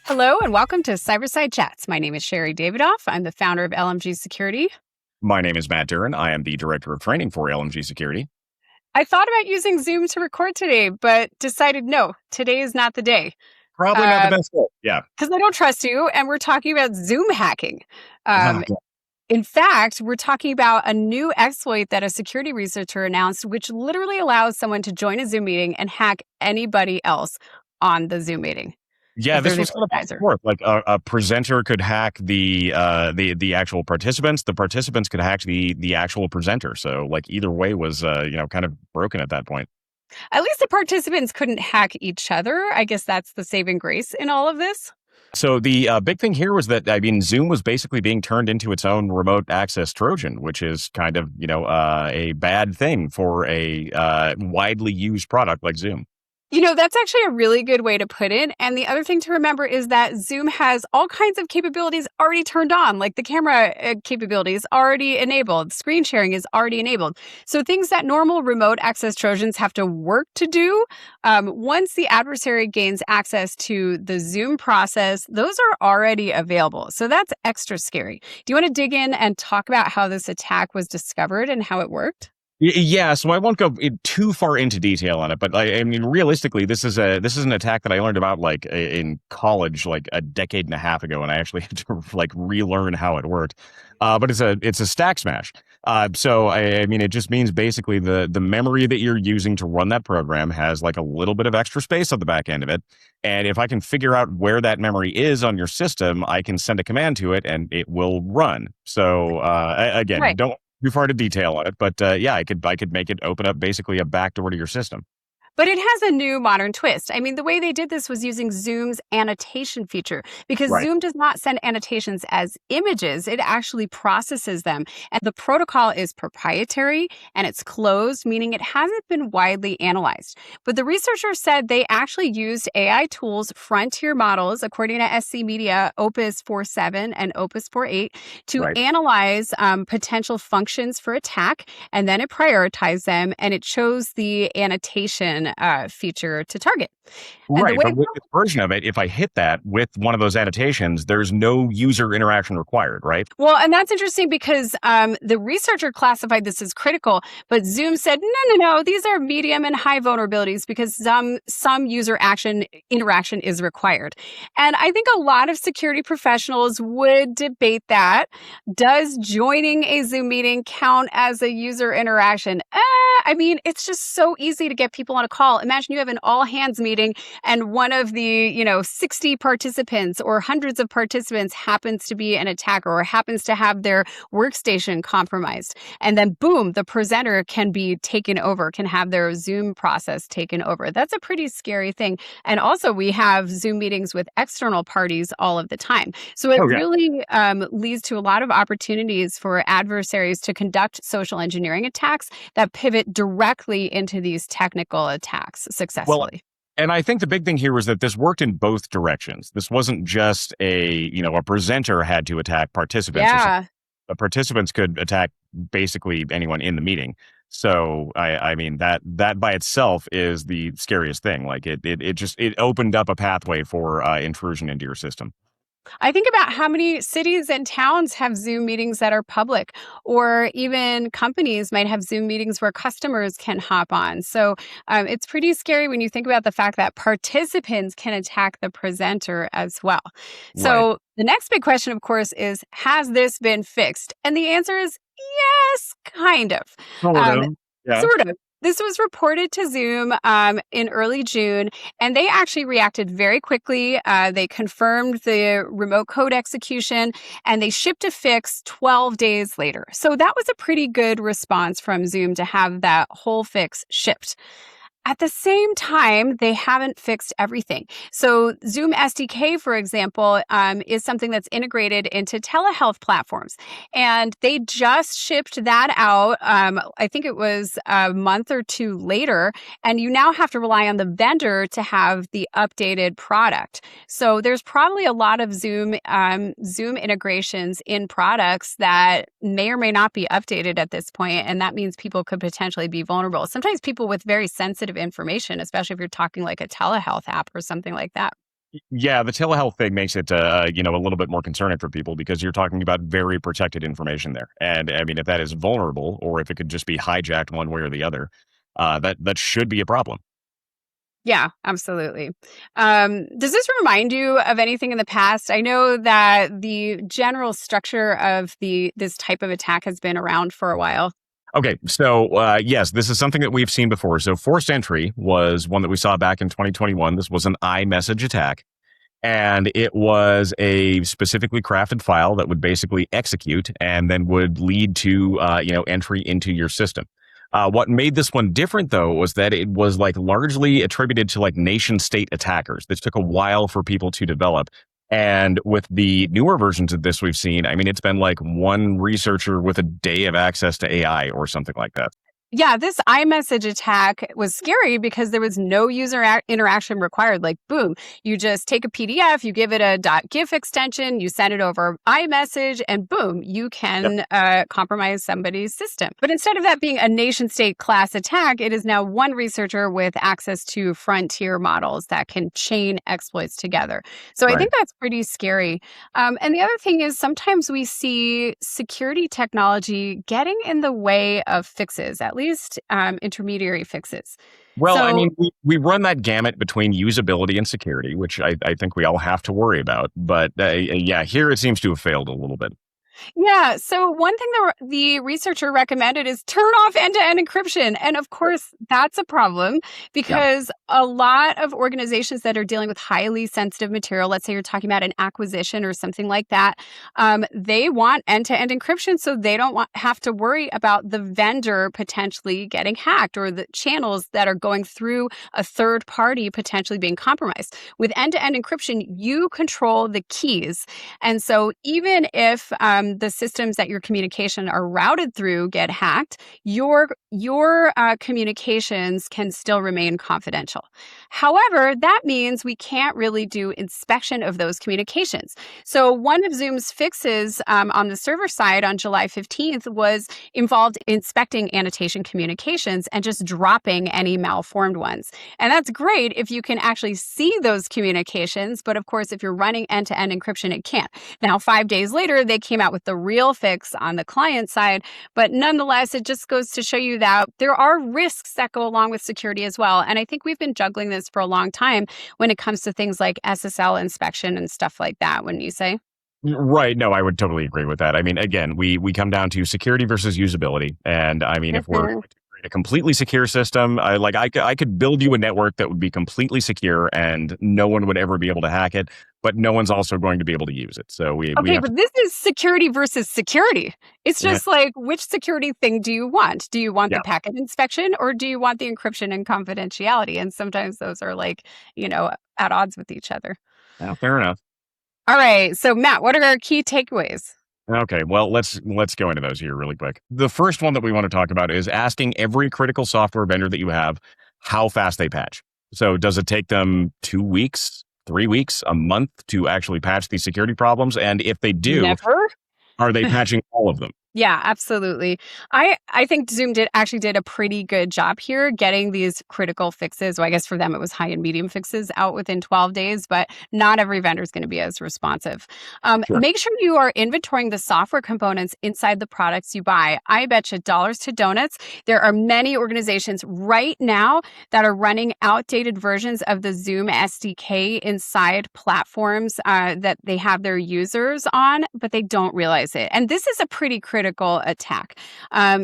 Hello and welcome to Cyberside Chats. My name is Sherri Davidoff. I'm the founder of LMG Security. My name is Matt Durrin. I am the director of training for LMG Security. I thought about using Zoom to record today, but decided no, today is not the day. Probably not the best fit. Yeah. Because I don't trust you, and we're talking about Zoom hacking. Oh, In fact, we're talking about a new exploit that a security researcher announced, which literally allows someone to join a Zoom meeting and hack anybody else on the Zoom meeting. yeah, If this there's was an kind of back and organizer. forth. Like a presenter could hack the actual participants. The participants could hack the actual presenter. So like either way was kind of broken at that point. At least the participants couldn't hack each other. I guess that's the saving grace in all of this. So the big thing here was that Zoom was basically being turned into its own remote access Trojan, which is kind of a bad thing for a widely used product like Zoom. That's actually a really good way to put it. And the other thing to remember is that Zoom has all kinds of capabilities already turned on, like the camera capabilities already enabled, screen sharing is already enabled. So things that normal remote access Trojans have to work to do, once the adversary gains access to the Zoom process, those are already available. So that's extra scary. Do you want to dig in and talk about how this attack was discovered and how it worked? Yeah, so I won't go too far into detail on it, but realistically, this is an attack that I learned about in college, like a decade and a half ago, and I actually had to like relearn how it worked. But it's a stack smash. So it just means basically the memory that you're using to run that program has like a little bit of extra space on the back end of it, and if I can figure out where that memory is on your system, I can send a command to it, and it will run. So again, Right. don't too far to detail on it, but yeah, I could make it open up basically a backdoor to your system. But it has a new modern twist. I mean, the way they did this was using Zoom's annotation feature because Right. Zoom does not send annotations as images. It actually processes them. And the protocol is proprietary and it's closed, meaning it hasn't been widely analyzed. But the researchers said they actually used AI tools, frontier models, according to SC Media, Opus 4.7 and Opus 4.8, to Right. analyze potential functions for attack. And then it prioritized them and it chose the annotation feature to target. And the Right. way But it with works, this version of it, if I hit that with one of those annotations, there's no user interaction required, right? well, and that's interesting because the researcher classified this as critical, but Zoom said, no, these are medium and high vulnerabilities because some user action interaction is required. And I think a lot of security professionals would debate that. Does joining a Zoom meeting count as a user interaction? It's just so easy to get people on a call. Imagine you have an all hands meeting and one of the 60 participants or hundreds of participants happens to be an attacker or happens to have their workstation compromised, and then boom, the presenter can be taken over, can have their Zoom process taken over. That's a pretty scary thing. And also we have Zoom meetings with external parties all of the time, so it Oh yeah. really leads to a lot of opportunities for adversaries to conduct social engineering attacks that pivot directly into these technical attacks Well, successfully. and I think the big thing here was that this worked in both directions. This wasn't just a presenter had to attack participants or something. Yeah. Participants could attack basically anyone in the meeting. So that by itself is the scariest thing. Like it opened up a pathway for intrusion into your system. I think about how many cities and towns have Zoom meetings that are public, or even companies might have Zoom meetings where customers can hop on. So it's pretty scary when you think about the fact that participants can attack the presenter as well. Right. So the next big question, of course, is has this been fixed? And the answer is yes, kind of. Sort Um, of. Yeah. Sort of. This was reported to Zoom in early June, and they actually reacted very quickly. They confirmed the remote code execution, and they shipped a fix 12 days later. So that was a pretty good response from Zoom to have that whole fix shipped. At the same time, they haven't fixed everything. So Zoom SDK, for example, is something that's integrated into telehealth platforms. And they just shipped that out, I think it was a month or two later. And you now have to rely on the vendor to have the updated product. So there's probably a lot of Zoom integrations in products that may or may not be updated at this point, and that means people could potentially be vulnerable. Sometimes people with very sensitive information, especially if you're talking like a telehealth app or something like that. Yeah, the telehealth thing makes it, a little bit more concerning for people because you're talking about very protected information there. And I mean, if that is vulnerable or if it could just be hijacked one way or the other, that should be a problem. Yeah, absolutely. Does this remind you of anything in the past? I know that the general structure of the this type of attack has been around for a while. Okay, so yes, this is something that we've seen before. So forced entry was one that we saw back in 2021. This was an iMessage attack. And it was a specifically crafted file that would basically execute and then would lead to entry into your system. What made this one different though was that it was like largely attributed to like nation state attackers. This took a while for people to develop. And with the newer versions of this we've seen, I mean, it's been like one researcher with a day of access to AI or something like that. Yeah, this iMessage attack was scary because there was no interaction required. Like, boom, you just take a PDF, you give it a .gif extension, you send it over iMessage, and boom, you can compromise somebody's system. But instead of that being a nation state class attack, it is now one researcher with access to frontier models that can chain exploits together. So I Right. think that's pretty scary. And the other thing is sometimes we see security technology getting in the way of fixes, at least intermediary fixes. Well, I So mean, we run that gamut between usability and security, which I think we all have to worry about. But yeah, here it seems to have failed a little bit. yeah. So one thing the researcher recommended is turn off end-to-end encryption. And of course, that's a problem Yeah. because a lot of organizations that are dealing with highly sensitive material, let's say you're talking about an acquisition or something like that, they want end-to-end encryption so they don't have to worry about the vendor potentially getting hacked or the channels that are going through a third party potentially being compromised. With end-to-end encryption, you control the keys. And so even if the systems that your communication are routed through get hacked, your communications can still remain confidential. However, that means we can't really do inspection of those communications. So one of Zoom's fixes on the server side on July 15th was involved inspecting annotation communications and just dropping any malformed ones. And that's great if you can actually see those communications. But of course, if you're running end-to-end encryption, it can't. Now, 5 days later, they came out with the real fix on the client side. But nonetheless, it just goes to show you that there are risks that go along with security as well. And I think we've been juggling this for a long time when it comes to things like SSL inspection and stuff like that, wouldn't you say? Right. No, I would totally agree with that. I mean, again, we come down to security versus usability. And I mean, if we're going Mhm. to create a completely secure system, I could build you a network that would be completely secure and no one would ever be able to hack it, but no one's also going to be able to use it. So we Okay, have to. but this is security versus security. It's Yeah. just like, which security thing do you want? Do you want Yeah. the packet inspection or do you want the encryption and confidentiality? And sometimes those are like, at odds with each other. Yeah, fair enough. All right. So, Matt, what are our key takeaways? Okay, well, let's go into those here really quick. The first one that we want to talk about is asking every critical software vendor that you have how fast they patch. So, does it take them 2 weeks, 3 weeks, a month to actually patch these security problems? And if they do, Never. are they patching all of them? Yeah, absolutely. I think Zoom did a pretty good job here getting these critical fixes. Well, I guess for them it was high and medium fixes out within 12 days, but not every vendor is going to be as responsive. Sure. Make sure you are inventorying the software components inside the products you buy. I bet you dollars to donuts. There are many organizations right now that are running outdated versions of the Zoom SDK inside platforms that they have their users on, but they don't realize it. And this is a pretty critical attack.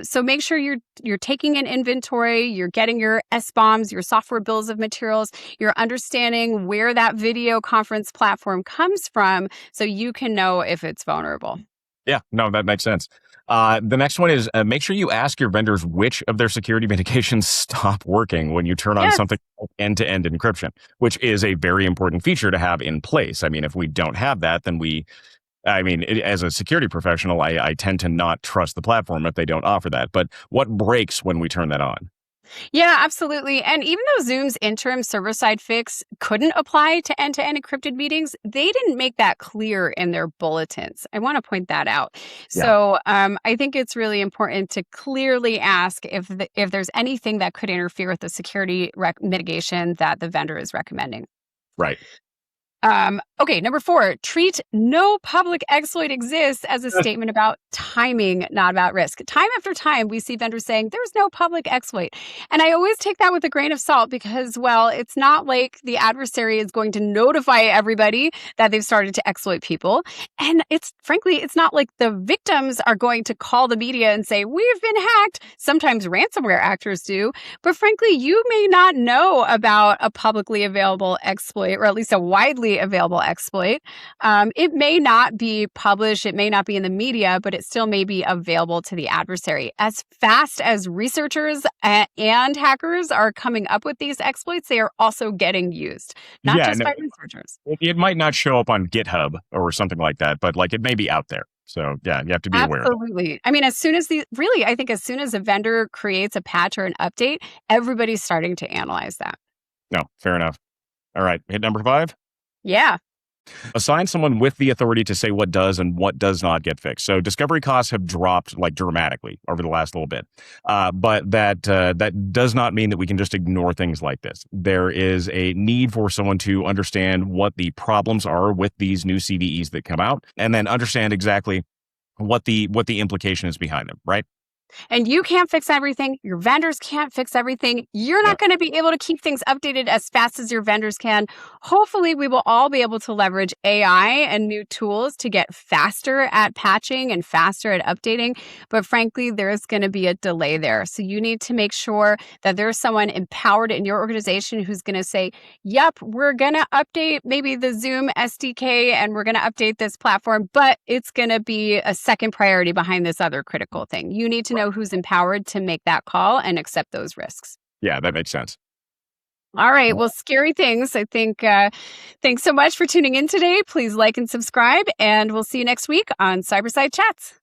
So make sure you're taking an inventory, you're getting your SBOMs, your software bills of materials, you're understanding where that video conference platform comes from so you can know if it's vulnerable. Yeah, no, that makes sense. The next one is make sure you ask your vendors which of their security mitigations stop working when you turn on Yes. something like end-to-end encryption, which is a very important feature to have in place. I mean, if we don't have that, then as a security professional, I tend to not trust the platform if they don't offer that. But what breaks when we turn that on? Yeah, absolutely. And even though Zoom's interim server side fix couldn't apply to end-to-end encrypted meetings, they didn't make that clear in their bulletins. I want to point that out. Yeah, So I think it's really important to clearly ask if there's anything that could interfere with the security mitigation that the vendor is recommending. right. Okay, number 4, treat no public exploit exists as a statement about timing, not about risk. Time after time, we see vendors saying there's no public exploit. And I always take that with a grain of salt because, well, it's not like the adversary is going to notify everybody that they've started to exploit people. And frankly, it's not like the victims are going to call the media and say, we've been hacked. Sometimes ransomware actors do. But frankly, you may not know about a publicly available exploit, or at least a widely available exploit. It may not be published, it may not be in the media, but it still may be available to the adversary. As fast as researchers and hackers are coming up with these exploits, they are also getting used, not Yeah, just no, by researchers. it might not show up on GitHub or something like that, but like it may be out there. So yeah, you have to be aware of it. Absolutely. I mean, I think as soon as a vendor creates a patch or an update, everybody's starting to analyze that. No, fair enough. All right, hit number 5. Yeah. Assign someone with the authority to say what does and what does not get fixed. So discovery costs have dropped like dramatically over the last little bit, but that does not mean that we can just ignore things like this. There is a need for someone to understand what the problems are with these new CVEs that come out, and then understand exactly what the implication is behind them. Right? And you can't fix everything. Your vendors can't fix everything. You're Yeah. not going to be able to keep things updated as fast as your vendors can. Hopefully, we will all be able to leverage AI and new tools to get faster at patching and faster at updating. But frankly, there's going to be a delay there. So you need to make sure that there's someone empowered in your organization who's going to say, yep, we're going to update maybe the Zoom SDK and we're going to update this platform, but it's going to be a second priority behind this other critical thing. You need to know who's empowered to make that call and accept those risks. Yeah, that makes sense. All right. Well, scary things. I think, thanks so much for tuning in today. Please like and subscribe, and we'll see you next week on Cyberside Chats.